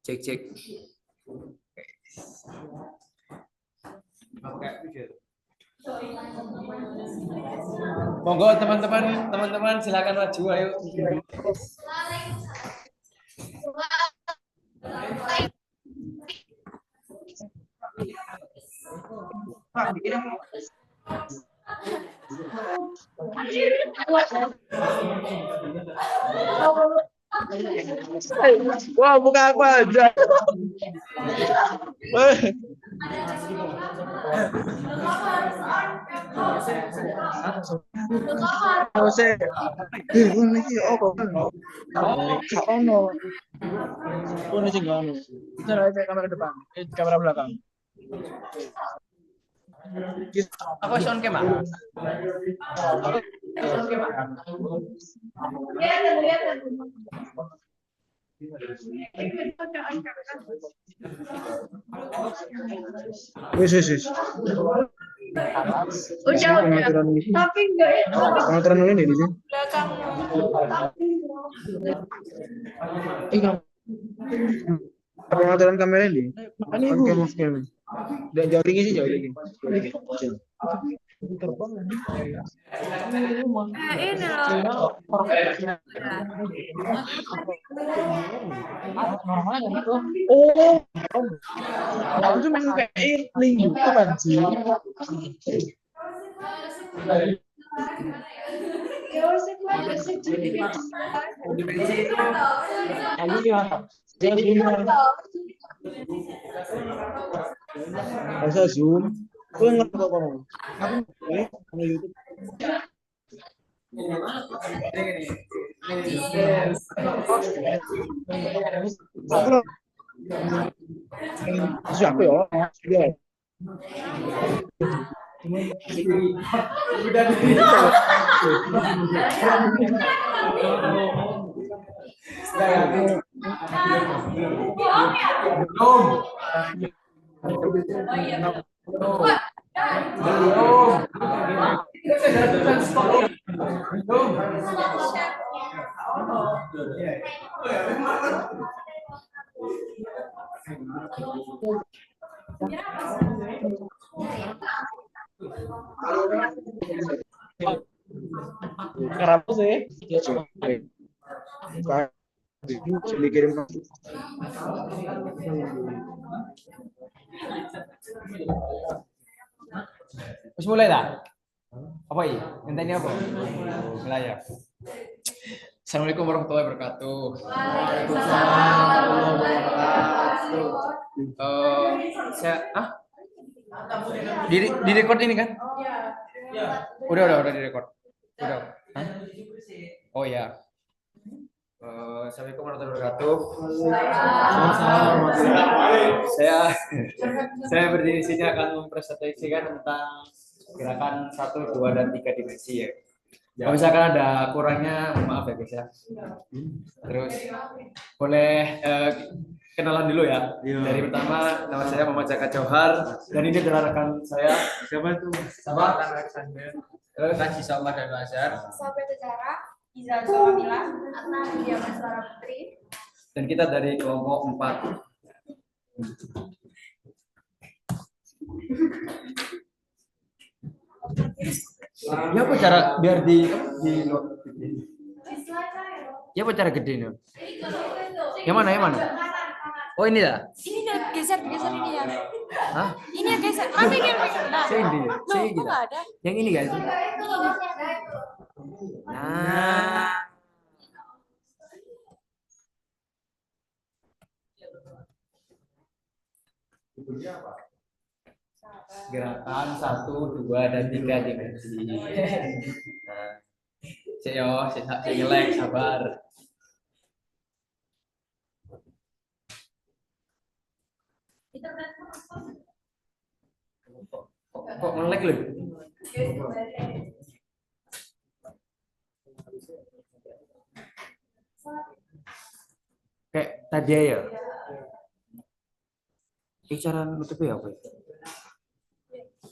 Cek cek. Monggo teman-teman silakan maju ayo. Wah, buka aku aja. Kamera depan, kamera belakang. Apa sound kemah? Wis. Udah. Tapi enggak ya. Pengaturan dulu nih di sini. Belakang. Pengaturan kamera ini. On cam off cam. Jauh tinggi sih jauh tinggi. Ini loh. Oh, aku tuh main kayak link YouTube anjir. Bisa zoom. Aku ngerti kok kamu. Aku YouTube. Siapa ya? Udah Kenapa sih? Dikirim. Terus mulai dah. Apa ini? Ini apa? Mulai ya. Assalamualaikum warahmatullahi wabarakatuh. Di record ini kan? Udah di record. Udah. Hah? Oh ya. Assalamualaikum warahmatullahi wabarakatuh. Saya berdiri di sini akan mempresentasikan tentang gerakan 1, 2, dan 3 dimensi ya. Kalau misalkan ada kurangnya, maaf ya guys ya. Terus boleh kenalan dulu ya. Dari pertama, nama saya Muhammad Jaka Johar dan ini adalah rekan saya. Siapa itu? Sama Alexander. Terus Sisa Umar dan Azhar. Sampai secara Izal Kamila, Atna Dia Maslara Putri. Dan kita dari kelompok 4. Ya apa cara biar di ya apa cara gedein? Yang mana? Oh ini ya? Ini geser ini ya. Hah? Ini ya geser. Tapi nah. Saya gitu. Ada. Yang ini guys. Nah. Gerakan 1, 2, dan 3 dimensi. Nah, saya jelek, sabar. Kok nge-lag lu? Kayak tadi ya. Ini cara nutupnya apa?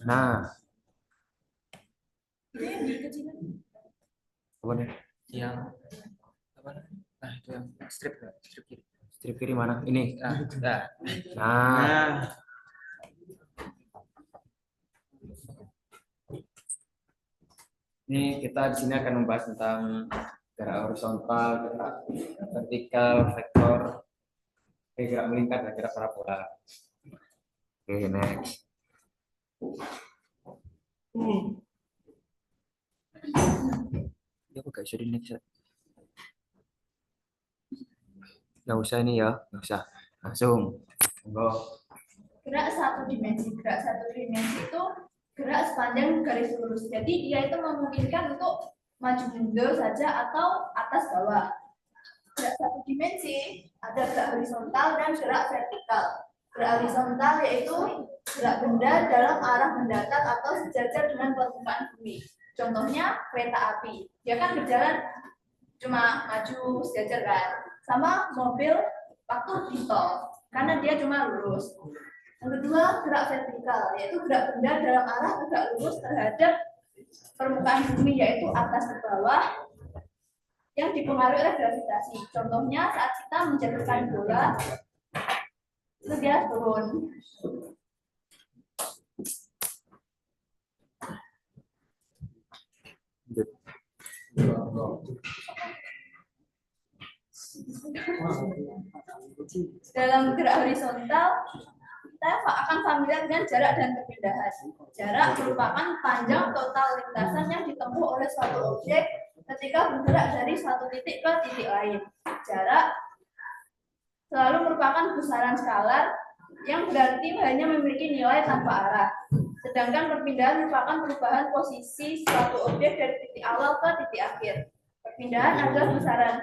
Nah. Apa nih? Yang apa? Nah, itu yang strip kiri. Strip kiri mana? Ini. Nah. Nah, Ini kita di sini akan membahas tentang gerak horizontal, gerak vertikal, vektor, gerak melingkar, dan gerak parabola. Oke, next. Ya, aku gak bisa di next. Gak usah ini ya, gak usah. Langsung. Monggo. Gerak satu dimensi itu gerak sepanjang garis lurus. Jadi dia itu memungkinkan untuk maju mundur saja atau atas bawah. Gerak satu dimensi ada gerak horizontal dan gerak vertikal. Gerak horizontal yaitu gerak benda dalam arah mendatar atau sejajar dengan permukaan bumi. Contohnya kereta api, dia kan berjalan cuma maju sejajar kan, sama mobil waktu di tol karena dia cuma lurus. Yang kedua, gerak vertikal, yaitu gerak benda dalam arah tegak lurus terhadap permukaan bumi, yaitu atas ke bawah, yang dipengaruhi oleh gravitasi. Contohnya saat kita menjatuhkan bola, itu dia turun. Dalam gerak horizontal, kita akan familiar dengan jarak dan perpindahan. Jarak merupakan panjang total lintasan yang ditempuh oleh suatu objek ketika bergerak dari suatu titik ke titik lain. Jarak selalu merupakan besaran skalar yang berarti hanya memiliki nilai tanpa arah. Sedangkan perpindahan merupakan perubahan posisi suatu objek dari titik awal ke titik akhir. Perpindahan adalah besaran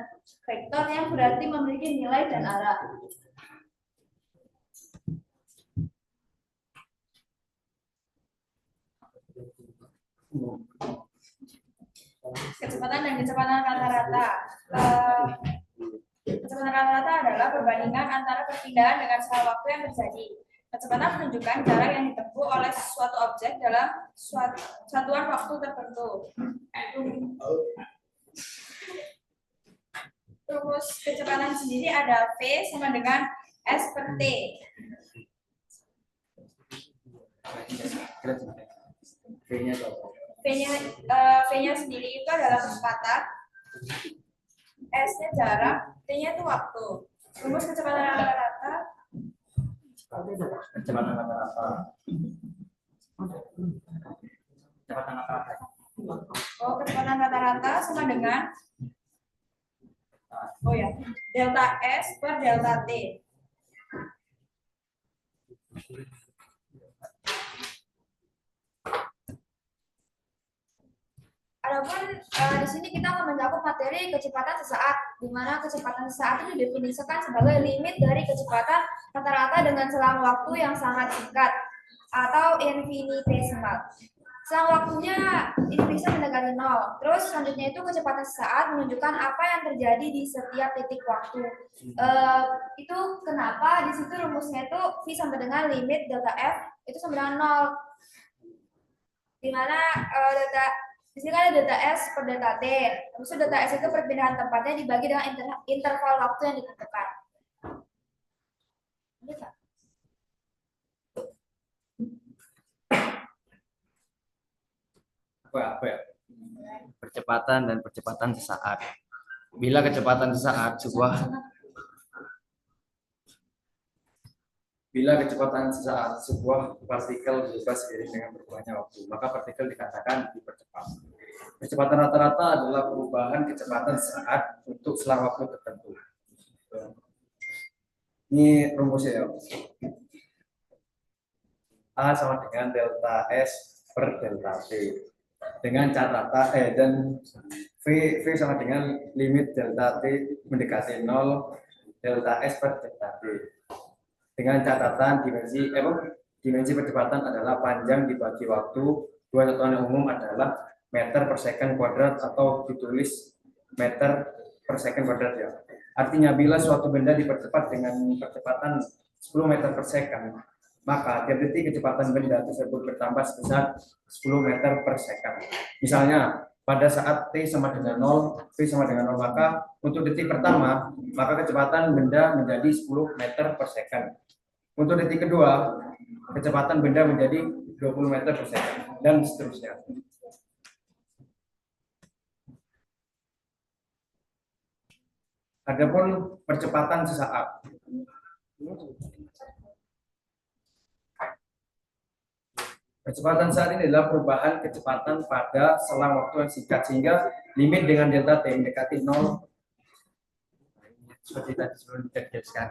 vektor yang berarti memiliki nilai dan arah. Kecepatan dan kecepatan rata-rata. Kecepatan rata-rata adalah perbandingan antara perpindahan dengan skala waktu yang terjadi. Kecepatan menunjukkan jarak yang ditempuh oleh suatu objek dalam satuan waktu tertentu. Rumus kecepatan sendiri ada V sama dengan S per T. V-nya sendiri itu adalah kecepatan, S-nya jarak, T-nya itu waktu. Rumus kecepatan rata-rata. Kecepatan rata-rata. Oh, kecepatan rata-rata sama dengan delta S per delta T. Adapun di sini kita akan mencakup materi kecepatan sesaat, di mana kecepatan sesaat itu didefinisikan sebagai limit dari kecepatan rata-rata dengan selang waktu yang sangat singkat atau infinitesimal. Selang waktunya ini bisa mendekati 0. Terus selanjutnya itu kecepatan sesaat menunjukkan apa yang terjadi di setiap titik waktu. Itu kenapa di situ rumusnya itu V sampai dengan limit delta F itu sama dengan 0. Di mana di sini ada delta S per delta T. Terus delta S itu perpindahan tempatnya dibagi dengan interval waktu yang ditentukan. Apa ya? Percepatan dan percepatan sesaat. Bila kecepatan sesaat sebuah partikel berubah seiring dengan berubahnya waktu, maka partikel dikatakan dipercepat. Kecepatan rata-rata adalah perubahan kecepatan sesaat untuk selang waktu tertentu. Ini rumusnya ya. A sama dengan delta S per delta T. Dengan catatan dan V sama dengan limit delta T mendekati 0 delta S per delta T. Dengan catatan dimensi percepatan adalah panjang dibagi waktu. Dua satuan yang umum adalah meter per second kuadrat atau ditulis meter per second kuadrat ya. Artinya bila suatu benda dipercepat dengan percepatan 10 meter per second, maka tiap detik kecepatan benda tersebut bertambah sebesar 10 meter per second. Misalnya pada saat T sama dengan 0, V sama dengan 0, maka untuk detik pertama, maka kecepatan benda menjadi 10 meter per second. Untuk detik kedua, kecepatan benda menjadi 20 meter per second, dan seterusnya. Adapun percepatan sesaat. Kecepatan saat ini adalah perubahan kecepatan pada selang waktu yang singkat, sehingga limit dengan delta T mendekati 0 seperti tadi sebelum dijelaskan.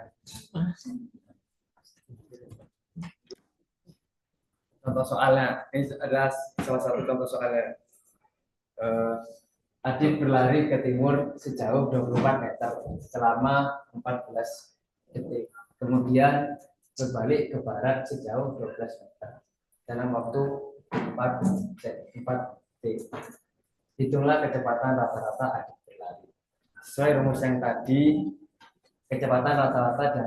Contoh soalnya, ini adalah salah satu contoh soalnya. Adit berlari ke timur sejauh 24 meter selama 14 detik. Kemudian berbalik ke barat sejauh 12 meter dalam waktu 4 detik. Hitunglah kecepatan rata-rata Adit berlari. Sesuai rumus yang tadi, kecepatan rata-rata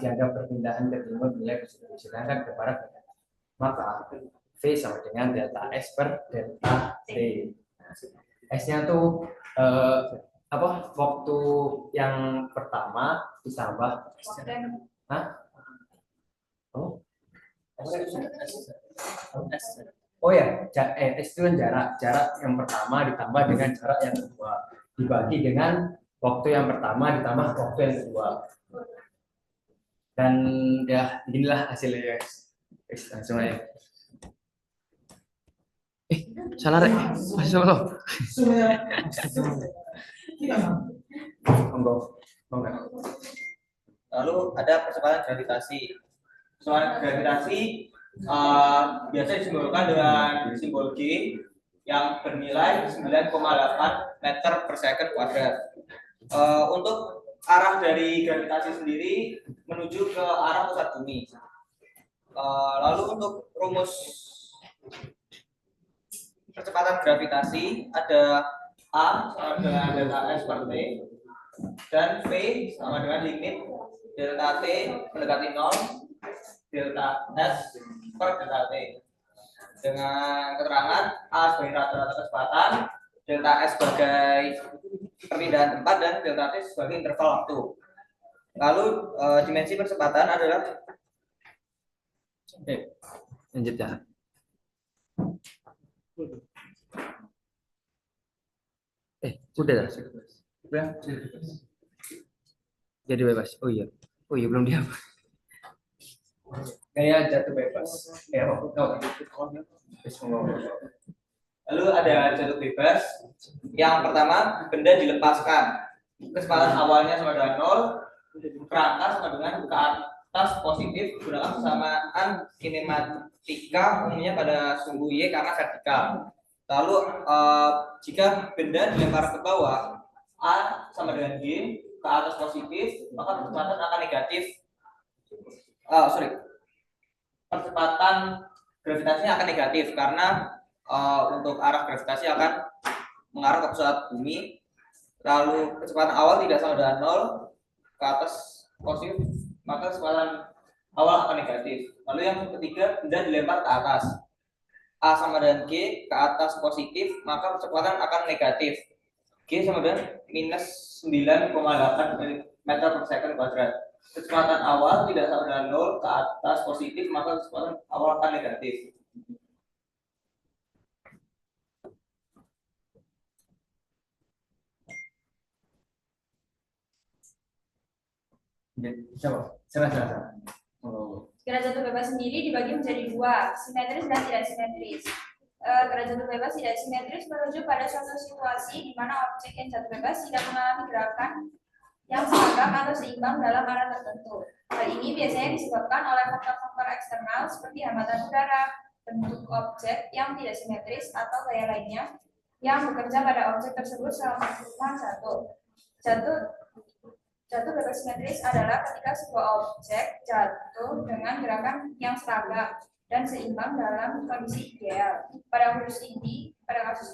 dianggap perpindahan ke timur nilai positif, sedangkan ke barat negatif. Maka V sama dengan delta S per delta T. S-nya tuh waktu yang pertama ditambah S itu kan jarak yang pertama ditambah dengan jarak yang kedua dibagi dengan waktu yang pertama ditambah waktu yang kedua, dan ya inilah hasilnya guys. Langsung aja. Salah rek, masih salah. Lalu ada percepatan gravitasi. Percepatan gravitasi biasa disimbolkan dengan simbol G yang bernilai 9,8 meter per second kuadrat. Untuk arah dari gravitasi sendiri menuju ke arah pusat bumi. Lalu untuk rumus percepatan gravitasi ada A sama dengan delta S per T, dan V sama dengan limit delta T mendekati 0, delta S per delta T. Dengan keterangan A sebagai rata-rata kecepatan, delta S sebagai perpindahan tempat, dan delta T sebagai interval waktu. Lalu dimensi percepatan adalah lanjut ya. Udah. Jadi bebas. Oh iya belum dia. Kayak jatuh bebas. Lalu ada jatuh bebas. Yang pertama, benda dilepaskan. Kecepatan awalnya sama dengan 0, kerangka sama dengan ke atas positif, gunakan persamaan kinematika umumnya pada sumbu Y karena vertikal. Lalu jika benda dilempar ke bawah, A sama dengan G, ke atas positif, maka kecepatan akan negatif. Percepatan gravitasinya akan negatif karena untuk arah gravitasi akan mengarah ke pusat bumi. Lalu kecepatan awal tidak sama dengan 0, ke atas positif, maka kecepatan awal akan negatif. Lalu yang ketiga, benda dilempar ke atas. A sama dengan G, ke atas positif, maka kecepatan akan negatif. G sama dengan minus 9,8 meter per second kuadrat. Kecepatan awal tidak sama dengan 0, ke atas positif, maka kecepatan awal akan negatif. Serah. Gerak jatuh bebas sendiri dibagi menjadi dua, simetris dan tidak simetris. Gerak jatuh bebas tidak simetris merujuk pada suatu situasi di mana objek yang jatuh bebas tidak mengalami gerakan yang seragam atau seimbang dalam arah tertentu. Hal ini biasanya disebabkan oleh faktor-faktor eksternal seperti hambatan udara, bentuk objek yang tidak simetris, atau gaya lainnya yang bekerja pada objek tersebut selama jatuh. Jatuh bebas simetris adalah ketika sebuah objek jatuh dengan gerakan yang seragam dan seimbang dalam kondisi ideal. Pada kasus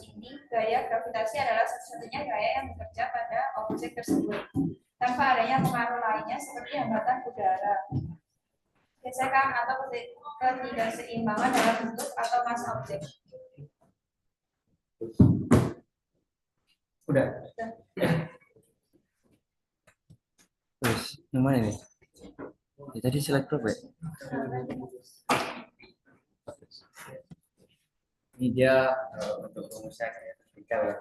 ini, gaya gravitasi adalah satu-satunya gaya yang bekerja pada objek tersebut, tanpa adanya pengaruh lainnya seperti hambatan udara, gesekan, atau ketidakseimbangan dalam bentuk atau massa objek. Udah. Terus yang mana ini? Ya, tadi slide berapa ya? Ini dia untuk rumusnya kayak vertikal ya.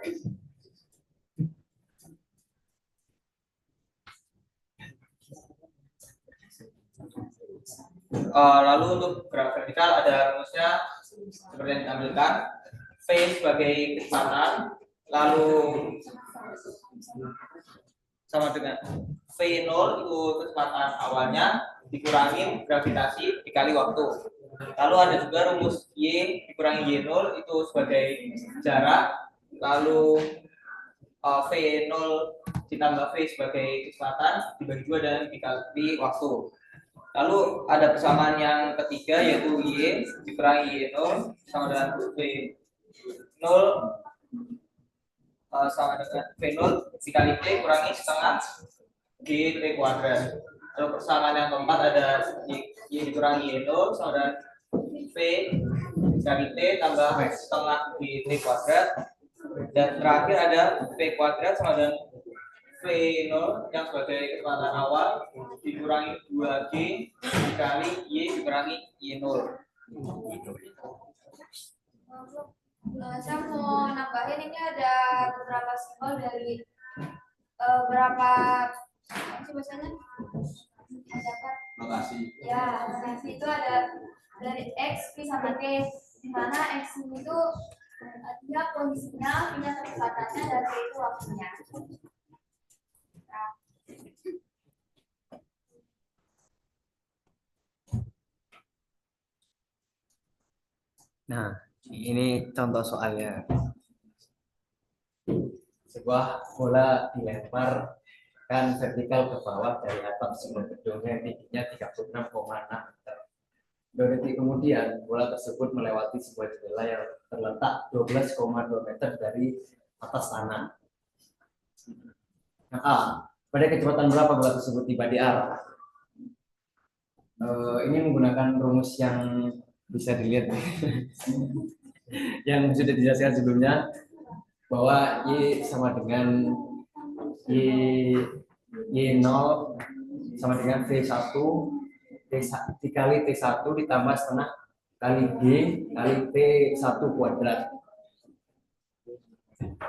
Lalu untuk graf vertikal ada rumusnya seperti yang ditampilkan. V sebagai kecepatan, lalu sama dengan V0 itu kecepatan awalnya dikurangi gravitasi dikali waktu. Lalu ada juga rumus Y dikurangi Y0 itu sebagai jarak, lalu V0 ditambah V sebagai kecepatan dibagi 2 dan dikali waktu. Lalu ada persamaan yang ketiga yaitu Y dikurangi Y0 sama dengan V0 sama dengan V0 dikali T kurangi setengah G T kuadrat. Lalu persamaan yang keempat ada Y dikurangi Y0 sama dengan V dikali T tambah setengah G T kuadrat. Dan terakhir ada V kuadrat sama dengan V0 yang sebagai kecepatan awal dikurangi 2G dikali Y dikurangi Y0. Saya mau nambahin ini ada beberapa simbol dari berapa sih bahasanya? Ada apa? Lokasi. Ya, lokasi itu ada dari X, Y sama T. Di mana X itu dia posisinya, punya kecepatannya, dan T itu waktunya. Nah, ini contoh soalnya. Sebuah bola dilempar kan vertikal ke bawah dari atap sebuah gedung yang tingginya 36,6 meter. 2 detik kemudian, bola tersebut melewati sebuah jendela yang terletak 12,2 meter dari atas tanah. Nah, A, pada kecepatan berapa bola tersebut tiba di arah? Ini menggunakan rumus yang bisa dilihat yang sudah dijelaskan sebelumnya bahwa Y sama dengan Y0 sama dengan V1 dikali T1 ditambah setengah kali G kali T1 kuadrat.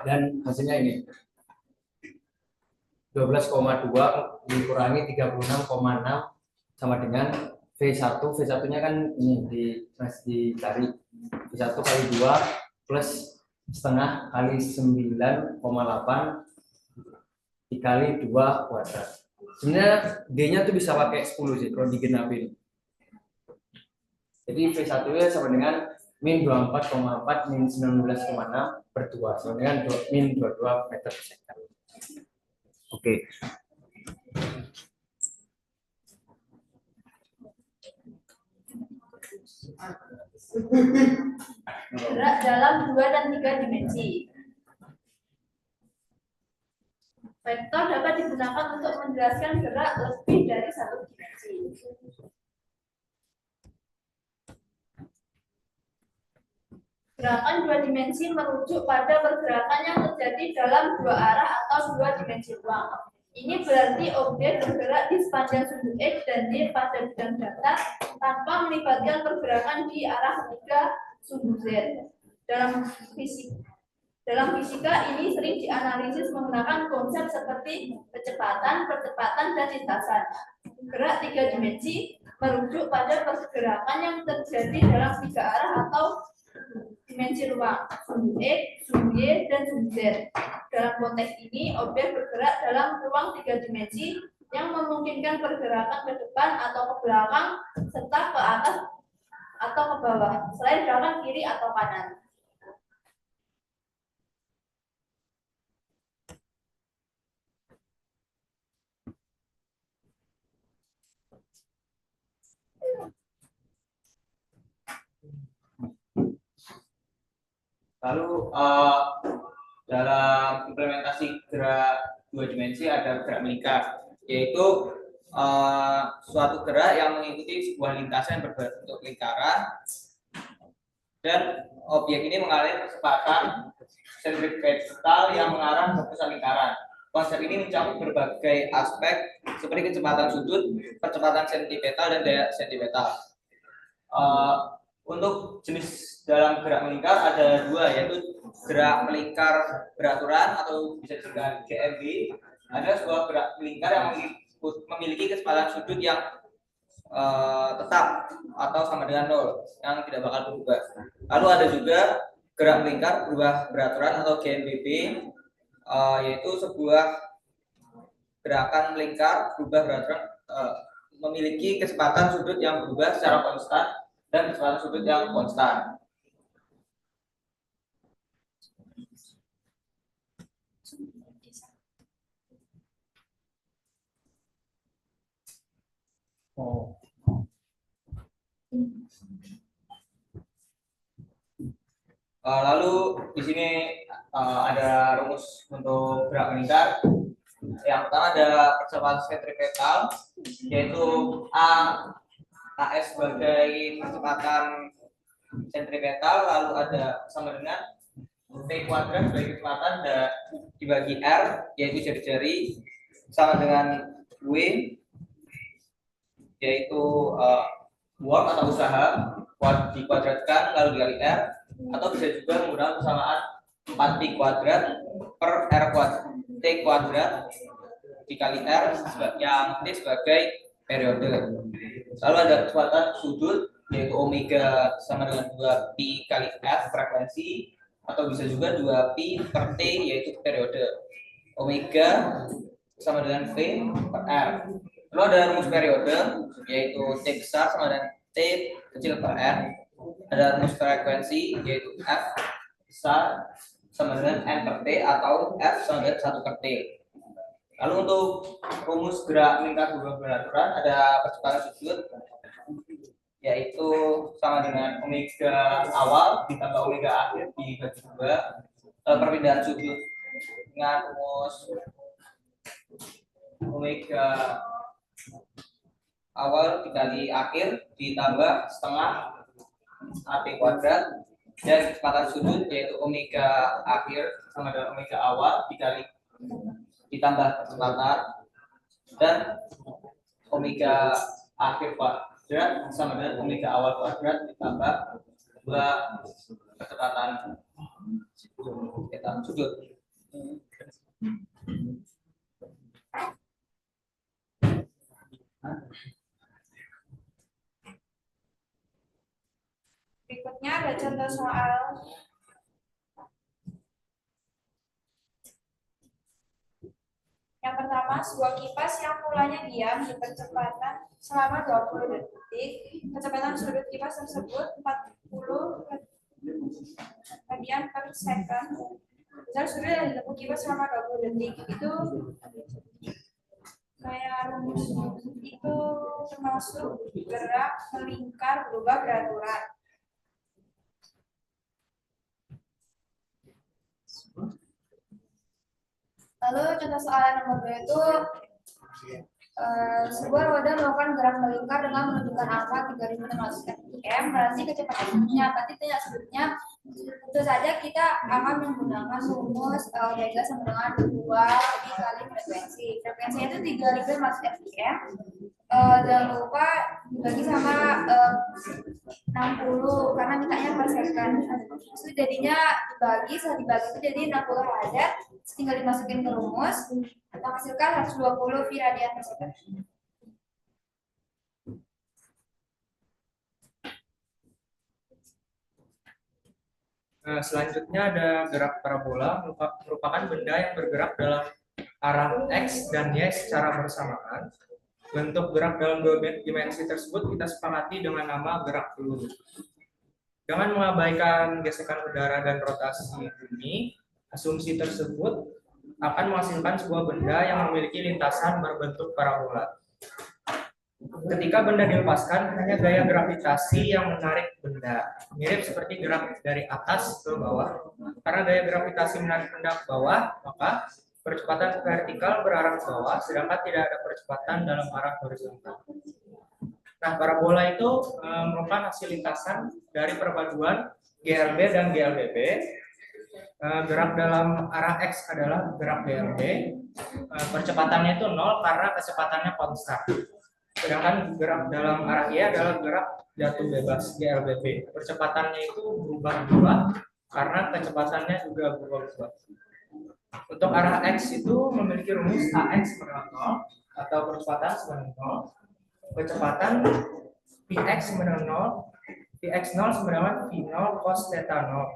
Dan hasilnya ini 12,2 dikurangi 36,6 sama dengan V1. V1-nya kan ini dicari V1 kali 2 plus setengah kali 9,8 dikali 2 kuadrat. Sebenarnya G-nya tuh bisa pakai 10 sih kalau digenapin. Jadi V1-nya sama dengan min 24,4 min 19,6 per 2 sama dengan min 22 meter per second. Oke. Gerak dalam 2 dan 3 dimensi. Vektor dapat digunakan untuk menjelaskan gerak lebih dari 1 dimensi. Gerakan 2 dimensi merujuk pada pergerakan yang terjadi dalam 2 arah atau 2 dimensi ruang. Ini berarti objek bergerak di sepanjang sudut X dan Y pada bidang datar tanpa melibatkan pergerakan di arah ketiga sudut Z. Dalam fisika ini sering dianalisis menggunakan konsep seperti kecepatan, percepatan, dan lintasan. Gerak 3 dimensi merujuk pada pergerakan yang terjadi dalam 3 arah atau dimensi ruang, sudut X, sudut Y, dan sudut Z. Dalam konteks ini, objek bergerak dalam ruang 3 dimensi yang memungkinkan pergerakan ke depan atau ke belakang, serta ke atas atau ke bawah, selain gerakan kiri atau kanan. Lalu dalam implementasi gerak 2 dimensi ada gerak melingkar, yaitu suatu gerak yang mengikuti sebuah lintasan berbentuk lingkaran dan objek ini mengalami kecepatan sentripetal yang mengarah ke pusat lingkaran. Konsep ini mencakup berbagai aspek seperti kecepatan sudut, percepatan sentripetal, dan daya sentripetal. Untuk jenis dalam gerak melingkar ada dua, yaitu gerak melingkar beraturan atau bisa disebut GMB. Ada sebuah gerak melingkar yang memiliki kecepatan sudut yang tetap atau sama dengan 0, yang tidak bakal berubah. Lalu ada juga gerak melingkar berubah beraturan atau GMBB, yaitu sebuah gerakan melingkar berubah beraturan memiliki kecepatan sudut yang berubah secara konstan dan kecepatan sudut yang konstan. Lalu di sini ada rumus untuk gerak melingkar. Yang pertama ada percepatan sentripetal, yaitu AS sebagai percepatan sentripetal, lalu ada sama dengan T kuadrat sebagai kecepatan dibagi R, yaitu jari-jari, sama dengan W, yaitu work atau usaha, dikuadratkan lalu dikali R, atau bisa juga menggunakan persamaan 4P kuadrat per R kuadrat T kuadrat dikali R yang T sebagai periode. Lalu ada kecepatan sudut, yaitu omega sama dengan 2P kali F frekuensi, atau bisa juga 2P per T, yaitu periode. Omega sama dengan V per R. Lalu ada rumus periode, yaitu T besar sama dengan T kecil per R. Ada rumus frekuensi, yaitu F besar sama dengan N per T, atau F sama dengan 1 per T. Lalu untuk rumus gerak melingkar berubah beraturan ada percepatan sudut, yaitu sama dengan omega awal ditambah omega akhir dibagi 2. Perpindahan sudut dengan rumus omega awal dikali akhir ditambah setengah AP kuadrat, dan kecepatan sudut yaitu omega akhir sama dengan omega awal dikali ditambah kecepatan, dan omega akhir kuadrat sama dengan omega awal kuadrat ditambah 2 kecepatan sudut. Berikutnya ada contoh soal. Yang pertama, sebuah kipas yang mulanya diam di percepatan selama 20 detik. Kecepatan sudut kipas tersebut 40 radian per second. Misal sudut yang ditempuh kipas selama 20 detik. Itu kayak rumus itu termasuk gerak melingkar berubah beraturan. Lalu contoh soal nomor 2 itu sebuah roda melakukan gerak melingkar dengan menunjukkan angka 3600 rpm, berarti kecepatannya, berarti tidak sudutnya. Tentu saja kita akan menggunakan rumus omega sama dengan 2 dikali frekuensi. Frekuensinya itu 3500 rpm. Jangan lupa dibagi sama 60 karena mintanya per second. Itu jadinya dibagi, setelah dibagi itu jadi 60 radian. Tinggal dimasukin ke rumus, menghasilkan 120 V radian per second. Selanjutnya ada gerak parabola, merupakan benda yang bergerak dalam arah X dan Y secara bersamaan. Bentuk gerak dalam dua dimensi tersebut kita sepakati dengan nama gerak peluru. Jangan mengabaikan gesekan udara dan rotasi bumi. Asumsi tersebut akan menghasilkan sebuah benda yang memiliki lintasan berbentuk parabola. Ketika benda dilepaskan, hanya gaya gravitasi yang menarik benda. Mirip seperti gerak dari atas ke bawah. Karena gaya gravitasi menarik benda ke bawah, maka percepatan vertikal berarah ke bawah, sedangkan tidak ada percepatan dalam arah horizontal. Nah, parabola itu merupakan hasil lintasan dari perpaduan GLB dan GLBB. Gerak dalam arah X adalah gerak DLB. Percepatannya itu 0 karena kecepatannya konstan. Sedangkan gerak dalam arah Y adalah gerak jatuh bebas GLBB. Percepatannya itu berubah-ubah karena kecepatannya juga berubah-ubah. Untuk arah X itu memiliki rumus AX sama dengan 0 atau percepatan sama dengan 0. Kecepatan Px sama dengan 0, Px0 sama dengan V0 cos theta 0.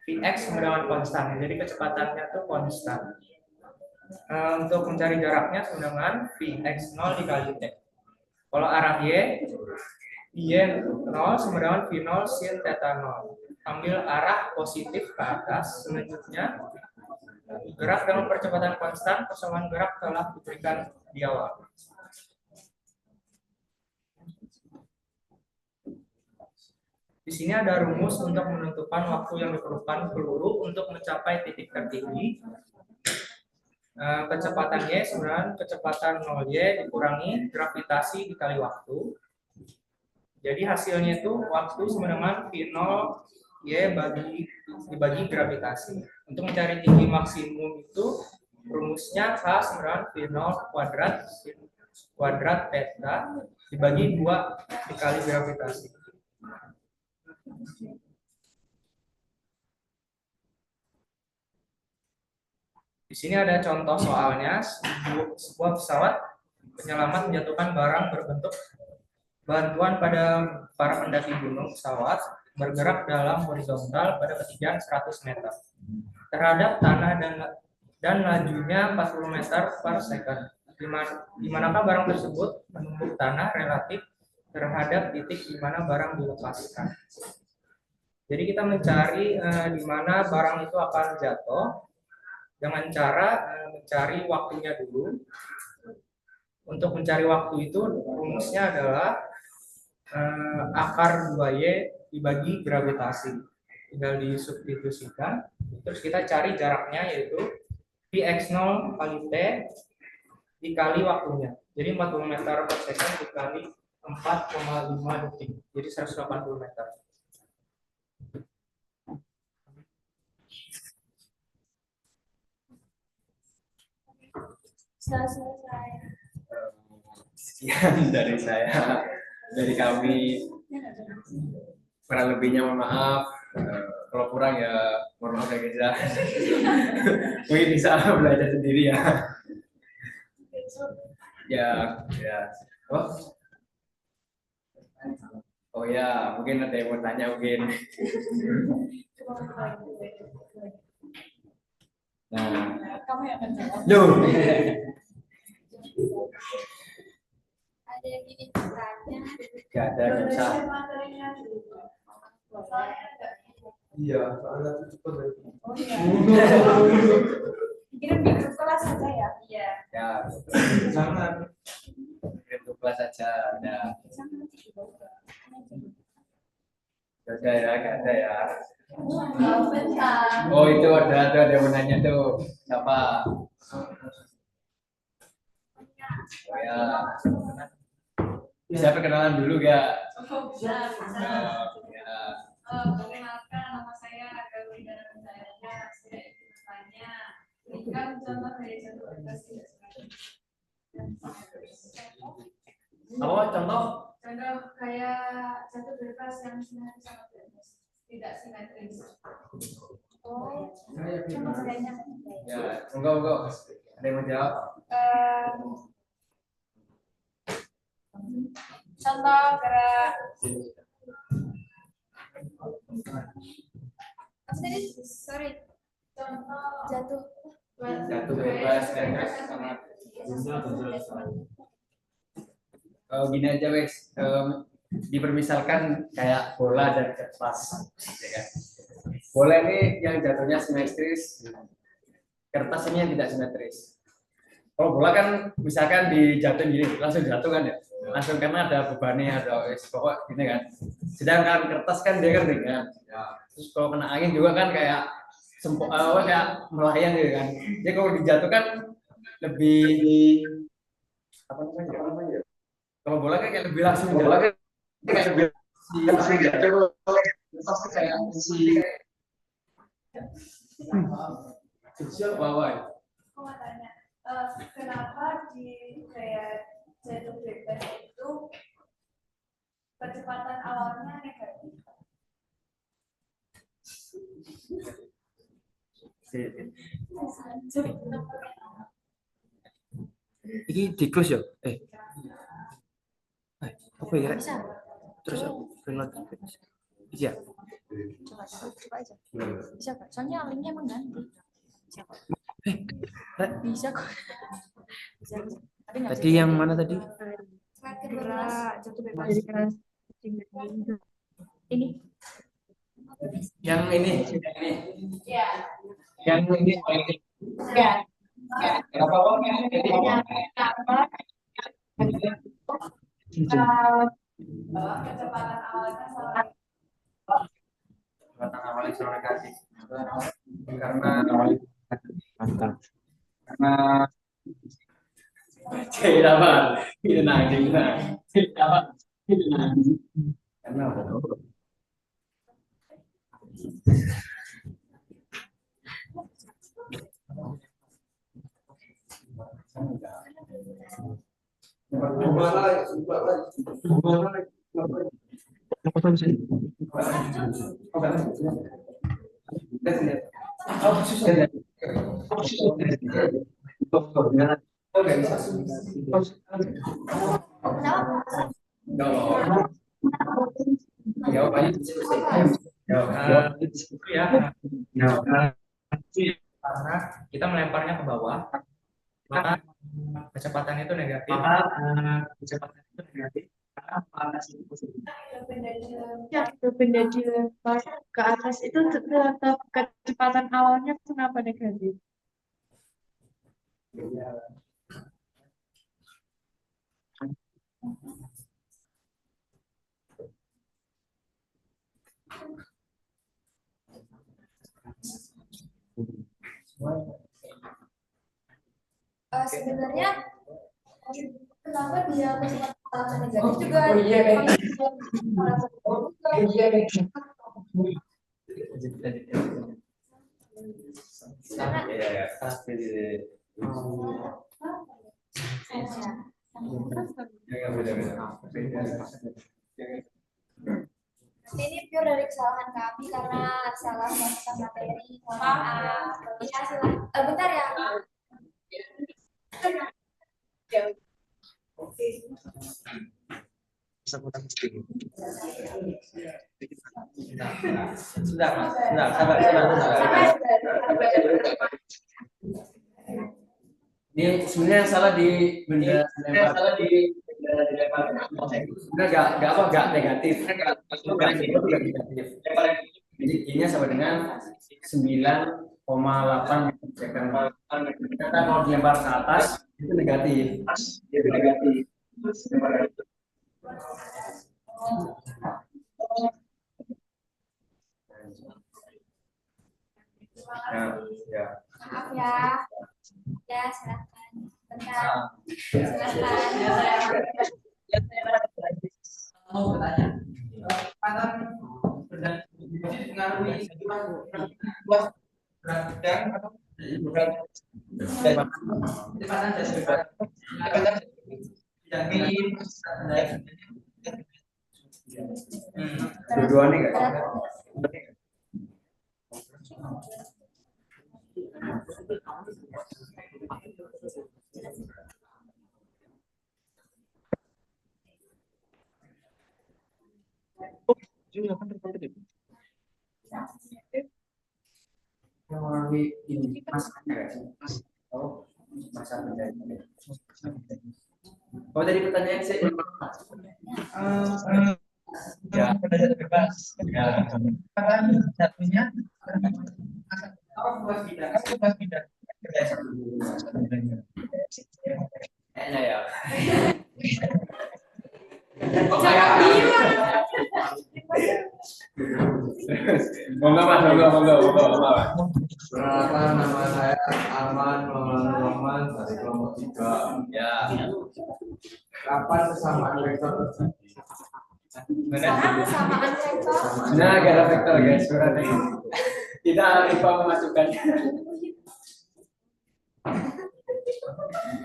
Px sama dengan konstan, jadi kecepatannya itu konstan. Untuk mencari jaraknya sama dengan Vx0 dikali T. Kalau arah Y, Y0 sama dengan V0 sin theta 0. Ambil arah positif ke atas. Selanjutnya, gerak dengan percepatan konstan, persamaan gerak telah diberikan di awal. Di sini ada rumus untuk menentukan waktu yang diperlukan peluru untuk mencapai titik tertinggi. Kecepatan Y sebenarnya kecepatan 0Y dikurangi gravitasi dikali waktu. Jadi hasilnya itu waktu sama dengan V0Y dibagi gravitasi. Untuk mencari tinggi maksimum itu rumusnya K sama dengan V0 kuadrat theta dibagi 2 dikali gravitasi. Di sini ada contoh soalnya, sebuah pesawat penyelamat menjatuhkan barang berbentuk bantuan pada para pendaki gunung. Pesawat bergerak dalam horizontal pada ketinggian 100 meter terhadap tanah dan lajunya 40 meter per second. Di manakah barang tersebut menumbuk tanah relatif terhadap titik di mana barang dilepaskan. Jadi kita mencari di mana barang itu akan jatuh dengan cara mencari waktunya dulu. Untuk mencari waktu itu rumusnya adalah akar 2Y dibagi gravitasi. Tinggal disubstitusikan. Terus kita cari jaraknya yaitu Px0 kali T dikali waktunya. Jadi 40 meter per second dikali 4,5 detik. Jadi 180 meter. Sekian dari saya, dari kami. Kurang lebihnya mohon maaf. Kalau kurang ya mohon maaf ya guys. Mungkin bisa belajar sendiri ya. Ya. Oh ya, mungkin ada yang mau tanya mungkin. Nah, Kamu yang akan jawab. loh. Ada yang ingin bertanya? Gak ada yang bisa. Iya, soalnya cepet dari. Oh iya. Kirim di grup kelas saja ya? Iya. Ya, Jangan. itu kelas saja. Ada. Gak ada ya, gak ada ya. Bentar. Oh itu ada yang mau nanya tuh. Siapa? Oh ya. Bisa perkenalan dulu gak? Bisa. Ya. Perkenalkan, nama saya Gauri Dara Bendaya. Saya ingin bertanya, berikan contoh dari satu kertas tidak simetris. Apa contoh? Contoh kayak satu kertas yang simetris sama tidak simetris. Oh, contohnya. Ya, enggak. Ada yang mau jawab? Contoh gerak. Sorry. Contoh jatuh bebas dan sangat. Gini aja wes, dipermisalkan kayak bola dan kertas, ya kan? Bola ini yang jatuhnya simetris, kertas ini yang tidak simetris. Kalau bola kan misalkan dijatuhin gini, langsung jatuh kan ya, langsung karena ada bebannya, ada pokok gini kan. Sedangkan kertas kan dia kan ringan, terus kalau kena angin juga kan kayak kayak melayang gitu kan. Jadi kalau dijatuhkan lebih apa namanya? Kalau bola kan kayak lebih langsung jatuh. Kayak lebih langsung jatuh. Pasti kayak Bawah. Aku mau tanya, kenapa di kayak jatuh bebas itu kecepatan awalnya negatif? Ini di close ya? Apa ya? Terus reload. Iya. Coba aja. Bisa kok. Soalnya linknya emang ganti. Bisa kok. Rek, Bisa kok. Bisa. Tapi nggak tadi bisa yang ganti. mana tadi? Gerak jatuh bebas. Ini. Yang ini. Ya. Yang ini. Ya. Kecepatan awalnya salah. Kecepatan awalnya selalu negatif. Karena Tidak apa. Tidak nanti. Tidak apa. Tidak nanti. Karena apa? Karena kita melemparnya ke bawah, maka kecepatan itu negatif. Ya, benda dilempar ke atas itu tetap kecepatan awalnya kenapa negatif? Sebenarnya kenapa dia kecepatan negatif juga? Ini pure dari kesalahan kami karena salah melakukan materi. Maaf. Ya, silakan. Bentar ya. Sudah, Mas. Sudah, sabar. Ini sebenarnya yang salah di benda dilempar. Sebenarnya nggak negatif. Negatif. Jadi ini sama dengan 9,8 meter. Kita kalau dilempar ke atas itu negatif. Ya. Maaf ya. Ya, silakan. Bentar. Silakan. Mau bertanya. Pattern mengaruhi luas berat atau berat kecepatan dan kecepatan Dua-duanya nggak? Melalui ini oh masa benda. Oh tadi pertanyaan saya ya bebas. ya Satunya luas bidang. kayaknya ya. Monggo Mas. Perkenalkan, nama saya Arman Muhammad dari kelompok 3. Ya. Kapan kesamaan vektor terjadi? Kesamaan vektor. Nah, gara vektor guys, surat ini. Kita lupa memasukkannya.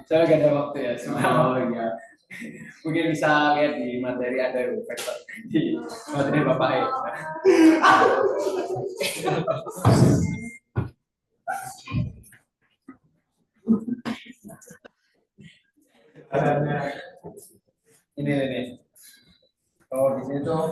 Saya gak ada waktu ya, semua. iya. Mungkin bisa lihat di materi ada vektor di materi Bapak E. Ini. Oh, di sini tuh.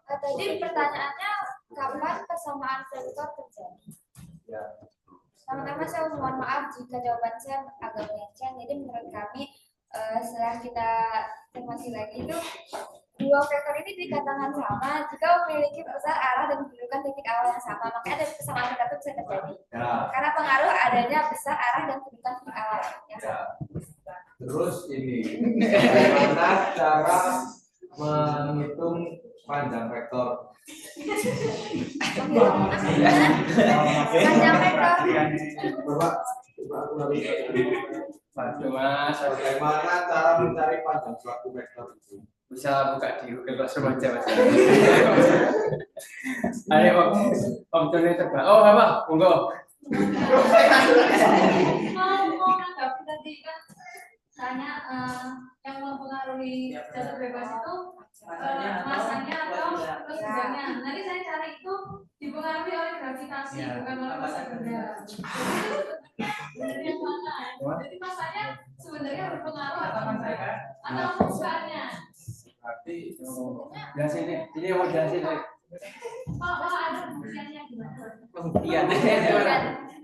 Tadi pertanyaannya kapan kesamaan vektor terjadi? Ya. Pertama-tama saya mohon maaf jika jawaban saya agak melenceng. Jadi menurut kami setelah kita cermati lagi itu dua vektor ini dikatakan sama jika memiliki besar arah dan kedudukan titik awal yang sama. Makanya ada kesamaan vektor itu bisa terjadi. Ya. Karena pengaruh adanya besar arah dan kedudukan titik awal yang sama. Terus ini bagaimana cara menghitung panjang vektor? Panjang vektor. Bapak, aku lagi. Bantu Mas, Bagaimana cara mencari panjang suatu vektor itu? bisa buka di Google Classroom aja Mas. Ayo Om Tony terbaik. Oh, apa? Monggo. Mau menanggapi tadi kan tanya yang mempengaruhi jatuh bebas itu masanya atau kesegarannya. Nanti saya cari itu dipengaruhi oleh gravitasi bukan oleh massa benda. Jadi yang mana? Jadi masanya sebenarnya berpengaruh atau enggak? Atau permukaannya? Berarti Jelasin ini mau jelasin nih. Oh, ada pembuktiannya gimana? Pembuktian.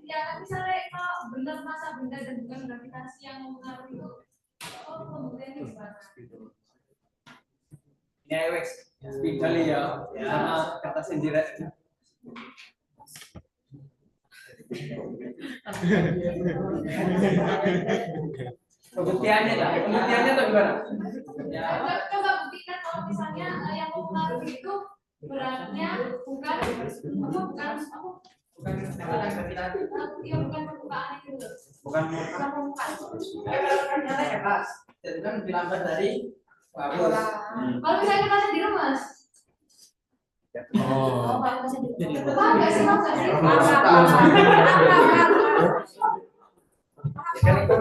Ya, kan misalnya kalau benar massa benda dan bukan gravitasi yang mempengaruhi itu, oh pembuktiannya gimana? Ini ayo Wex, speed kali ya, sama kata sendiri. Pembuktiannya lah, pembuktiannya tuh gimana? Coba buktikan kalau misalnya yang mempengaruhi itu beratnya bukan iya bukan permukaan itu. Bukan Bukan permukaan. Jadi kan lebih lambat dari Kalau misalnya kita sendiri Mas, Oh, kalau bisa di paham nggak sih maksudnya? kan itu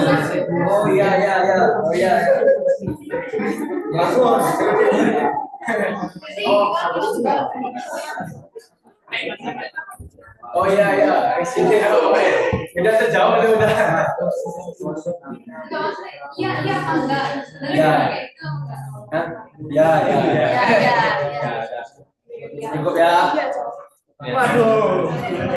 Berarti permukaannya dong. oh iya. Bagus. Oh iya, di sini udah terjawab udah. Iya enggak. Iya. Enggak. Ya. Ya. Cukup ya. Waduh.